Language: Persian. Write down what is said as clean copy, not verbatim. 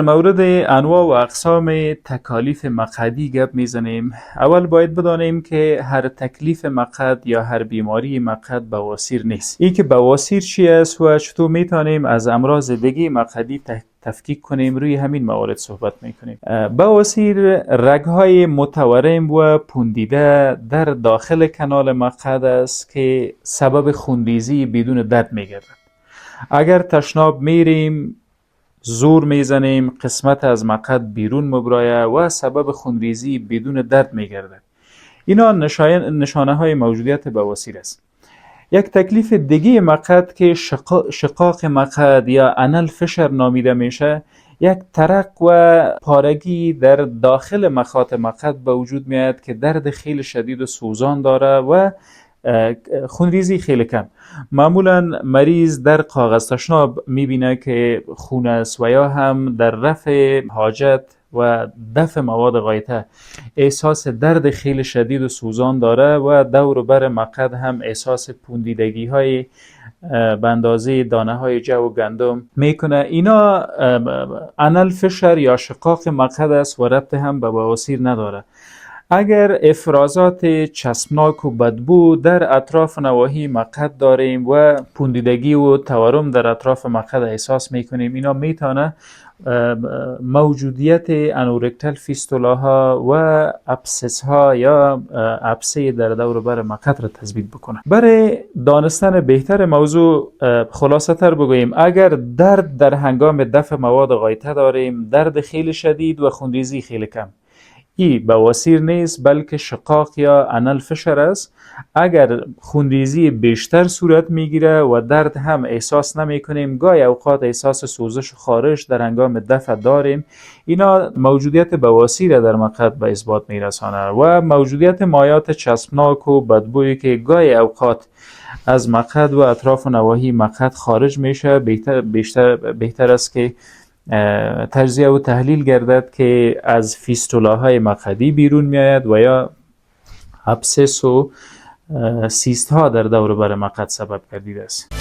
مورد انواع و اقسام تکالیف مقعدی گپ میزنیم. اول باید بدانیم که هر تکلیف مقعد یا هر بیماری مقعد بواسیر نیست. این که بواسیر چی است و چطور میتونیم از امراض دیگه مقعدی تفکیک کنیم، روی همین موارد صحبت میکنیم. بواسیر رگهای متورم و پوندیده در داخل کانال مقعد است که سبب خونریزی بدون درد میگردد. اگر تشناب میریم، زور میزنیم، قسمت از مقعد بیرون مبرایه و سبب خونریزی بدون درد میگردد. اینا نشانه های موجودیت بواسیر است. یک تکلیف دیگه مقعد که شقاق مقعد یا انال فشر نامیده میشه، یک ترق و پارگی در داخل مخاط مقعد به وجود میاد که درد خیلی شدید و سوزان داره و خونریزی خیلی کم. معمولا مریض در کاغذ تشناب میبینه که خون است و یا هم در رفع حاجت و دفع مواد غایطه احساس درد خیلی شدید و سوزان داره و دور و بر مقعد هم احساس پوندیدگی های به اندازه دانه های جو و گندم میکنه. اینا انال فشر یا شقاق مقعد است و ربط هم به بواسیر نداره. اگر افرازات چسبناک و بدبو در اطراف نواحی مقعد داریم و پوندیدگی و تورم در اطراف مقعد احساس میکنیم، اینا میتونه موجودیت انورکتال فیستولاها و ابسس ها یا ابسه در دور بر مقعد را تثبیت بکنه. برای دانستن بهتر موضوع خلاصه تر بگوییم، اگر درد در هنگام دفع مواد غایطه داریم، درد خیلی شدید و خونریزی خیلی کم، این بواسیر نیست بلکه شقاق یا انال فشر است. اگر خونریزی بیشتر صورت میگیره و درد هم احساس نمی کنیم، گاهی اوقات احساس سوزش و خارش در هنگام دفع داریم، اینا موجودیت بواسیر در مقعد به اثبات میرسانه. و موجودیت مایات چسبناک و بدبویی که گاهی اوقات از مقعد و اطراف نواحی مقعد خارج میشه، بهتر است که تجزیه و تحلیل گردد که از فیستولاهای مقعدی بیرون میآید و یا ابسس و سیست ها در دور بر مقعد سبب گردیده است.